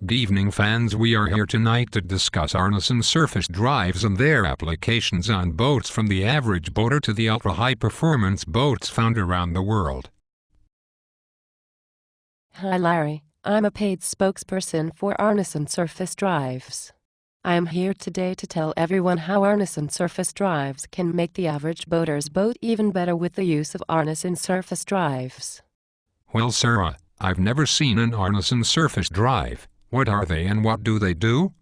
Good evening fans, we are here tonight to discuss Arneson surface drives and their applications on boats, from the average boater to the ultra-high performance boats found around the world. Hi Larry, I'm a paid spokesperson for Arneson surface drives. I am here today to tell everyone how Arneson surface drives can make the average boater's boat even better with the use of Arneson surface drives. Well Sarah, I've never seen an Arneson surface drive. What are they and what do they do?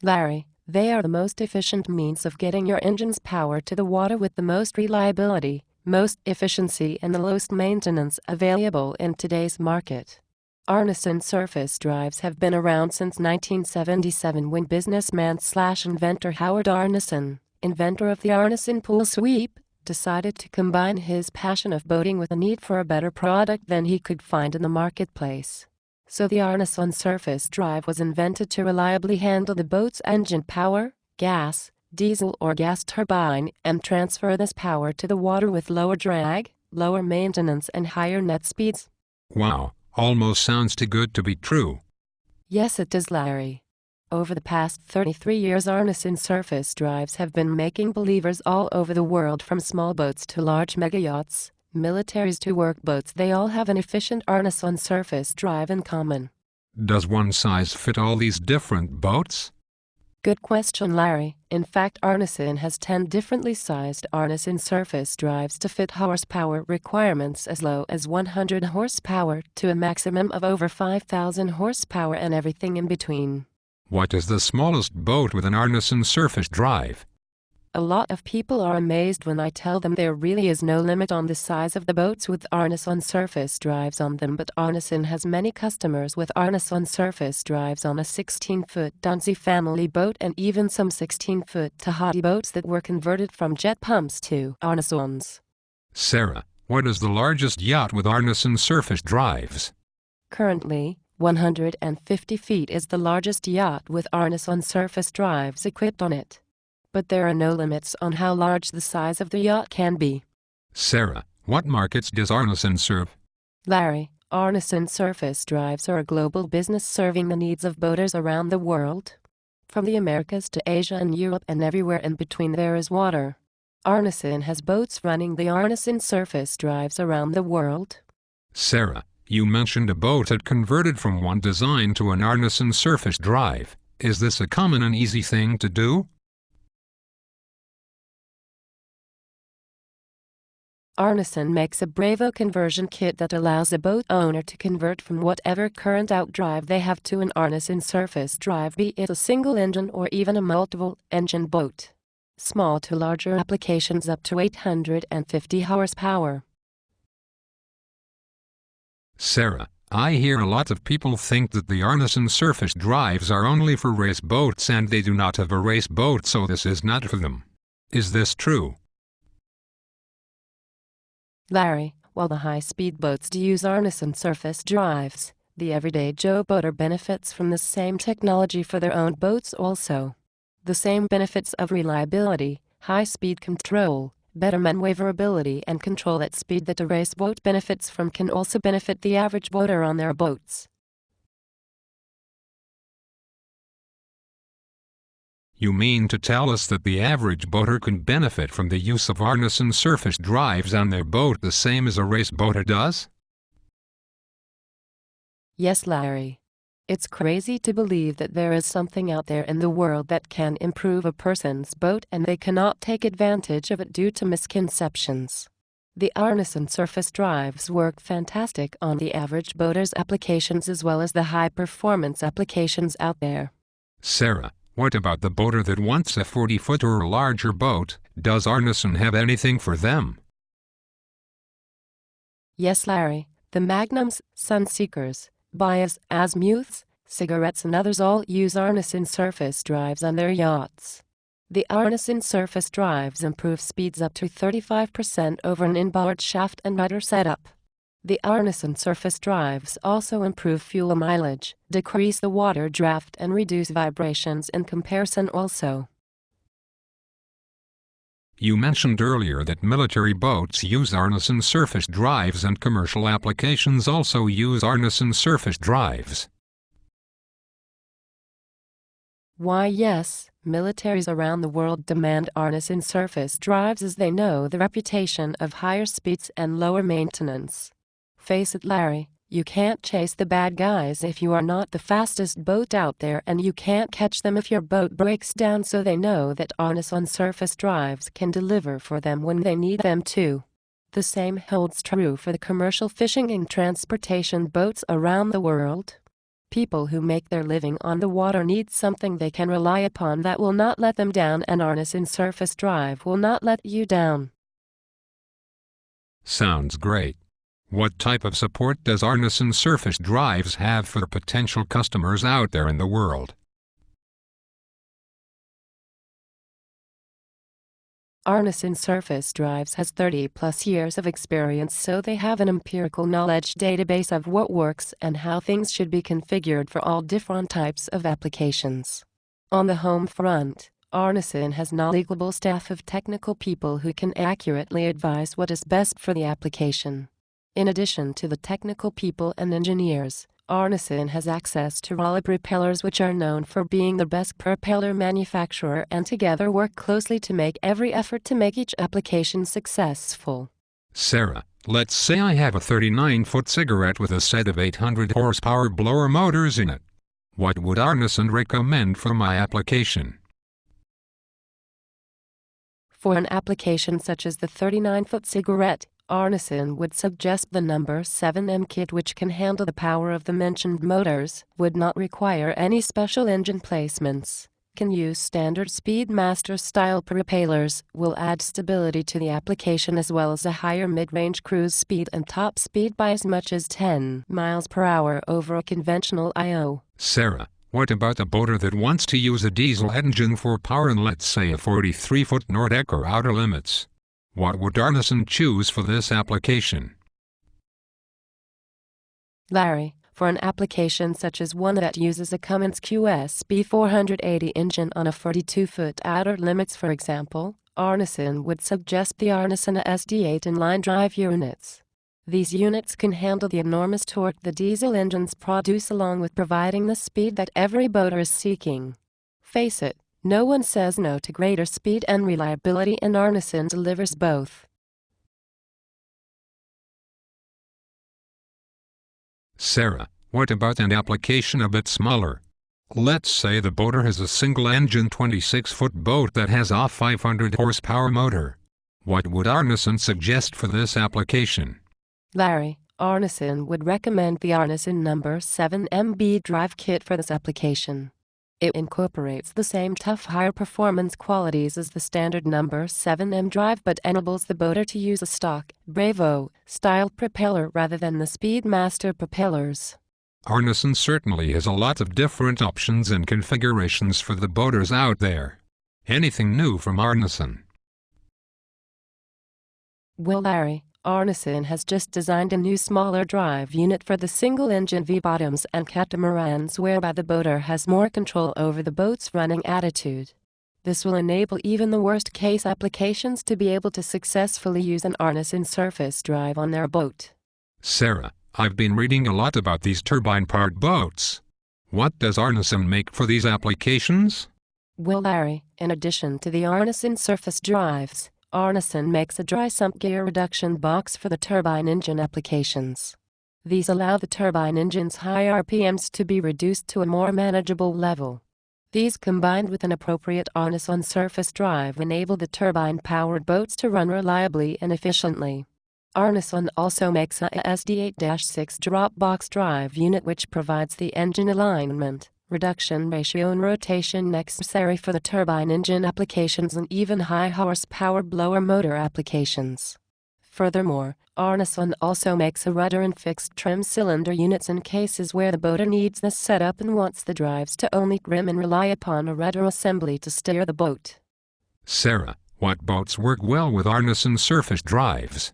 Larry, they are the most efficient means of getting your engine's power to the water with the most reliability, most efficiency and the lowest maintenance available in today's market. Arneson surface drives have been around since 1977, when businessman/inventor Howard Arneson, inventor of the Arneson pool sweep, decided to combine his passion of boating with a need for a better product than he could find in the marketplace. So the Arneson surface drive was invented to reliably handle the boat's engine power, gas, diesel or gas turbine, and transfer this power to the water with lower drag, lower maintenance and higher net speeds. Wow, almost sounds too good to be true. Yes, it does, Larry. Over the past 33 years, Arneson surface drives have been making believers all over the world, from small boats to large mega yachts, militaries to workboats. They all have an efficient Arneson surface drive in common. Does one size fit all these different boats? Good question, Larry. In fact, Arneson has 10 differently sized Arneson surface drives to fit horsepower requirements as low as 100 horsepower to a maximum of over 5,000 horsepower and everything in between. What is the smallest boat with an Arneson surface drive? A lot of people are amazed when I tell them there really is no limit on the size of the boats with Arneson surface drives on them, but Arneson has many customers with Arneson surface drives on a 16-foot Dunsey family boat, and even some 16-foot Tahiti boats that were converted from jet pumps to Arnesons. Sarah, what is the largest yacht with Arneson surface drives? Currently, 150 feet is the largest yacht with Arneson surface drives equipped on it. But there are no limits on how large the size of the yacht can be. Sarah, what markets does Arneson serve? Larry, Arneson surface drives are a global business serving the needs of boaters around the world. From the Americas to Asia and Europe and everywhere in between there is water. Arneson has boats running the Arneson surface drives around the world. Sarah, you mentioned a boat that converted from one design to an Arneson surface drive. Is this a common and easy thing to do? Arneson makes a Bravo conversion kit that allows a boat owner to convert from whatever current outdrive they have to an Arneson surface drive, be it a single engine or even a multiple engine boat. Small to larger applications up to 850 horsepower. Sarah, I hear a lot of people think that the Arneson surface drives are only for race boats and they do not have a race boat, so this is not for them. Is this true? Larry, while the high-speed boats do use Arneson surface drives, the everyday Joe boater benefits from the same technology for their own boats also. The same benefits of reliability, high-speed control, better maneuverability and control at speed that a race boat benefits from can also benefit the average boater on their boats. You mean to tell us that the average boater can benefit from the use of Arneson surface drives on their boat the same as a race boater does? Yes, Larry. It's crazy to believe that there is something out there in the world that can improve a person's boat and they cannot take advantage of it due to misconceptions. The Arneson surface drives work fantastic on the average boater's applications as well as the high-performance applications out there. Sarah, what about the boater that wants a 40-foot or larger boat? Does Arneson have anything for them? Yes, Larry. The Magnums, Sunseekers, Bias, Azimuths, Cigarettes and others all use Arneson surface drives on their yachts. The Arneson surface drives improve speeds up to 35% over an inboard shaft and rudder setup. The Arneson surface drives also improve fuel mileage, decrease the water draft and reduce vibrations in comparison also. You mentioned earlier that military boats use Arneson surface drives and commercial applications also use Arneson surface drives. Why yes, militaries around the world demand Arneson surface drives as they know the reputation of higher speeds and lower maintenance. Face it, Larry, you can't chase the bad guys if you are not the fastest boat out there, and you can't catch them if your boat breaks down, so they know that Arneson surface drives can deliver for them when they need them to. The same holds true for the commercial fishing and transportation boats around the world. People who make their living on the water need something they can rely upon that will not let them down, and Arneson surface drive will not let you down. Sounds great. What type of support does Arneson surface drives have for potential customers out there in the world? Arneson Surface Drives has 30+ years of experience, so they have an empirical knowledge database of what works and how things should be configured for all different types of applications. On the home front, Arneson has knowledgeable staff of technical people who can accurately advise what is best for the application. In addition to the technical people and engineers, Arneson has access to Raleigh propellers, which are known for being the best propeller manufacturer, and together work closely to make every effort to make each application successful. Sarah, let's say I have a 39-foot cigarette with a set of 800 horsepower blower motors in it. What would Arneson recommend for my application? For an application such as the 39-foot cigarette, Arneson would suggest the number 7M kit, which can handle the power of the mentioned motors, would not require any special engine placements, can use standard Speedmaster style propellers, will add stability to the application as well as a higher mid-range cruise speed and top speed by as much as 10 miles per hour over a conventional IO. Sarah, what about a boater that wants to use a diesel engine for power in, let's say, a 43-foot Nordic or outer limits? What would Arneson choose for this application? Larry, for an application such as one that uses a Cummins QSB 480 engine on a 42-foot outer limits, for example, Arneson would suggest the Arneson SD8 inline drive units. These units can handle the enormous torque the diesel engines produce, along with providing the speed that every boater is seeking. Face it, no one says no to greater speed and reliability, and Arneson delivers both. Sarah, what about an application a bit smaller? Let's say the boater has a single-engine 26-foot boat that has a 500 horsepower motor. What would Arneson suggest for this application? Larry, Arneson would recommend the Arneson number 7MB drive kit for this application. It incorporates the same tough, higher performance qualities as the standard number 7M drive, but enables the boater to use a stock Bravo style propeller rather than the Speedmaster propellers. Arneson certainly has a lot of different options and configurations for the boaters out there. Anything new from Arneson? Well, Larry, Arneson has just designed a new smaller drive unit for the single-engine V-bottoms and catamarans, whereby the boater has more control over the boat's running attitude. This will enable even the worst-case applications to be able to successfully use an Arneson surface drive on their boat. Sarah, I've been reading a lot about these turbine-powered boats. What does Arneson make for these applications? Well, Larry, in addition to the Arneson surface drives, Arneson makes a dry sump gear reduction box for the turbine engine applications. These allow the turbine engine's high RPMs to be reduced to a more manageable level. These, combined with an appropriate Arneson surface drive, enable the turbine-powered boats to run reliably and efficiently. Arneson also makes a SD8-6 drop box drive unit, which provides the engine alignment, reduction ratio and rotation necessary for the turbine engine applications and even high horsepower blower motor applications. Furthermore, Arneson also makes a rudder and fixed trim cylinder units in cases where the boater needs this setup and wants the drives to only trim and rely upon a rudder assembly to steer the boat. Sarah, what boats work well with Arneson surface drives?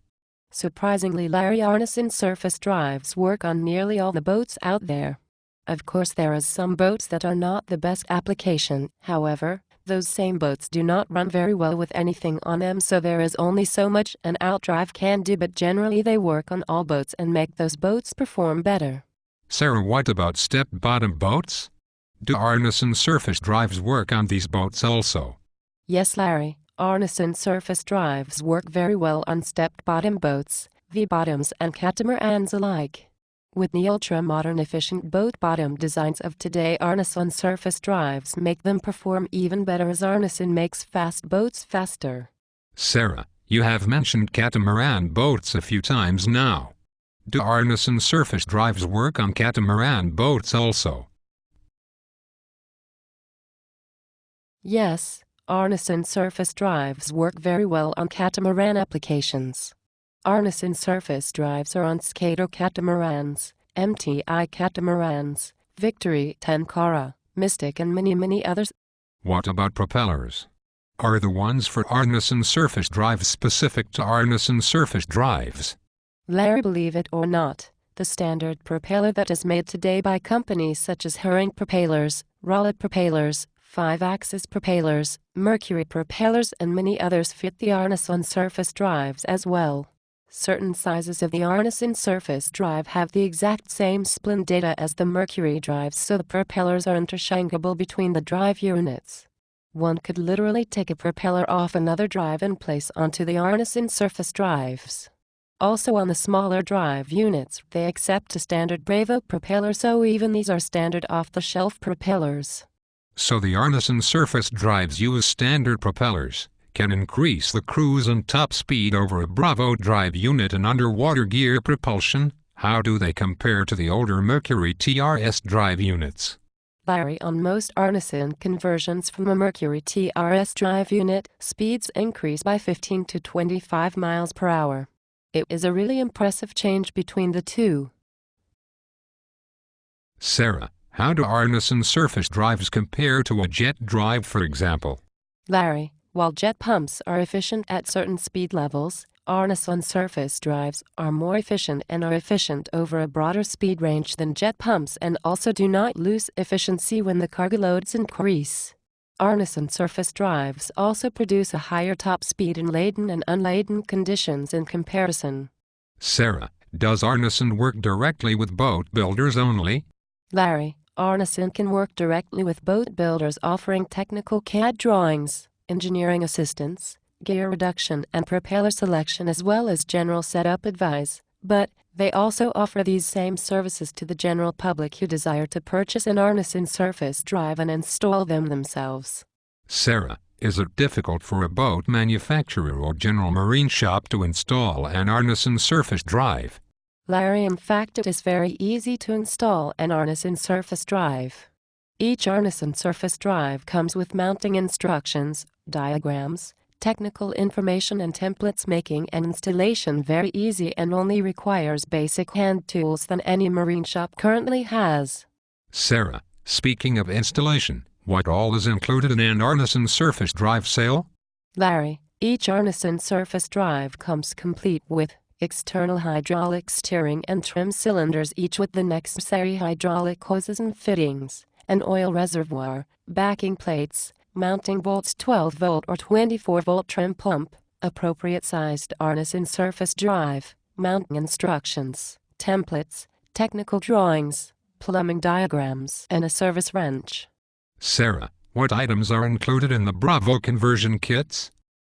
Surprisingly, Larry, Arneson surface drives work on nearly all the boats out there. Of course, there are some boats that are not the best application. However, those same boats do not run very well with anything on them, so there is only so much an outdrive can do, but generally they work on all boats and make those boats perform better. Sarah, what about step-bottom boats? Do Arneson surface drives work on these boats also? Yes, Larry. Arneson surface drives work very well on stepped bottom boats, V-bottoms and catamarans alike. With the ultra-modern efficient boat bottom designs of today, Arneson surface drives make them perform even better as Arneson makes fast boats faster. Sarah, you have mentioned catamaran boats a few times now. Do Arneson surface drives work on catamaran boats also? Yes, Arneson surface drives work very well on catamaran applications. Arneson surface drives are on skater catamarans, MTI catamarans, Victory, Tenkara, Mystic and many others. What about propellers? Are the ones for Arneson surface drives specific to Arneson surface drives? Larry, believe it or not, the standard propeller that is made today by companies such as Herring propellers, Rowlett propellers, 5-axis propellers, Mercury propellers and many others fit the Arneson surface drives as well. Certain sizes of the Arneson surface drive have the exact same spin data as the Mercury drives, so the propellers are interchangeable between the drive units. One could literally take a propeller off another drive and place onto the Arneson surface drives. Also on the smaller drive units, they accept a standard Bravo propeller, so even these are standard off-the-shelf propellers. So the Arneson surface drives use standard propellers, can increase the cruise and top speed over a Bravo drive unit and underwater gear propulsion. How do they compare to the older Mercury TRS drive units? Larry, on most Arneson conversions from a Mercury TRS drive unit, speeds increase by 15 to 25 miles per hour. It is a really impressive change between the two. Sarah, how do Arneson surface drives compare to a jet drive, for example? Larry, while jet pumps are efficient at certain speed levels, Arneson surface drives are more efficient and are efficient over a broader speed range than jet pumps, and also do not lose efficiency when the cargo loads increase. Arneson surface drives also produce a higher top speed in laden and unladen conditions in comparison. Sarah, does Arneson work directly with boat builders only? Larry, Arneson can work directly with boat builders offering technical CAD drawings, engineering assistance, gear reduction and propeller selection, as well as general setup advice, but they also offer these same services to the general public who desire to purchase an Arneson surface drive and install them themselves. Sarah, is it difficult for a boat manufacturer or general marine shop to install an Arneson surface drive? Larry, in fact, it is very easy to install an Arneson surface drive. Each Arneson surface drive comes with mounting instructions, diagrams, technical information and templates, making an installation very easy and only requires basic hand tools than any marine shop currently has. Sarah, speaking of installation, what all is included in an Arneson surface drive sale? Larry, each Arneson surface drive comes complete with external hydraulic steering and trim cylinders, each with the necessary hydraulic hoses and fittings, an oil reservoir, backing plates, mounting bolts, 12-volt or 24-volt trim pump, appropriate sized Arneson surface drive, mounting instructions, templates, technical drawings, plumbing diagrams, and a service wrench. Sarah, what items are included in the Bravo conversion kits?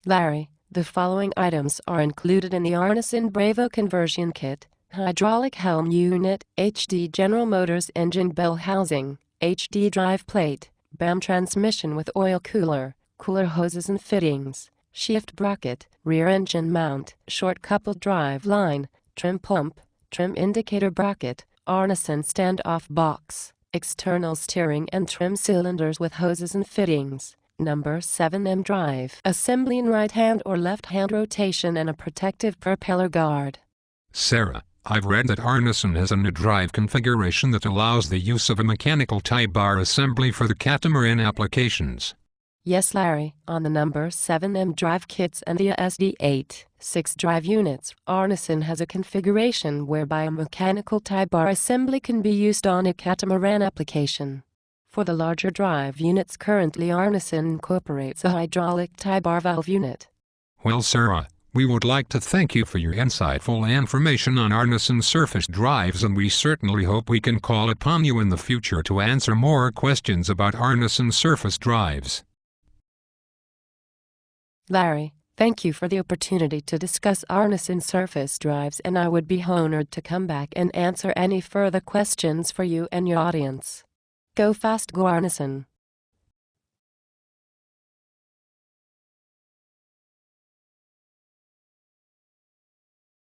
Larry, the following items are included in the Arneson Bravo conversion kit: hydraulic helm unit, HD General Motors engine bell housing, HD drive plate, BAM transmission with oil cooler, cooler hoses and fittings, shift bracket, rear engine mount, short coupled drive line, trim pump, trim indicator bracket, Arneson standoff box, external steering and trim cylinders with hoses and fittings, number 7M drive, assembly in right hand or left hand rotation, and a protective propeller guard. Sarah, I've read that Arneson has a new drive configuration that allows the use of a mechanical tie bar assembly for the catamaran applications. Yes, Larry, on the number 7M drive kits and the SD8-6 drive units, Arneson has a configuration whereby a mechanical tie bar assembly can be used on a catamaran application. For the larger drive units, currently Arneson incorporates a hydraulic tie bar valve unit. Well, Sarah, We would like to thank you for your insightful information on Arneson surface drives, and we certainly hope we can call upon you in the future to answer more questions about Arneson surface drives. Larry, thank you for the opportunity to discuss Arneson surface drives, and I would be honored to come back and answer any further questions for you and your audience. Go fast, go Arneson!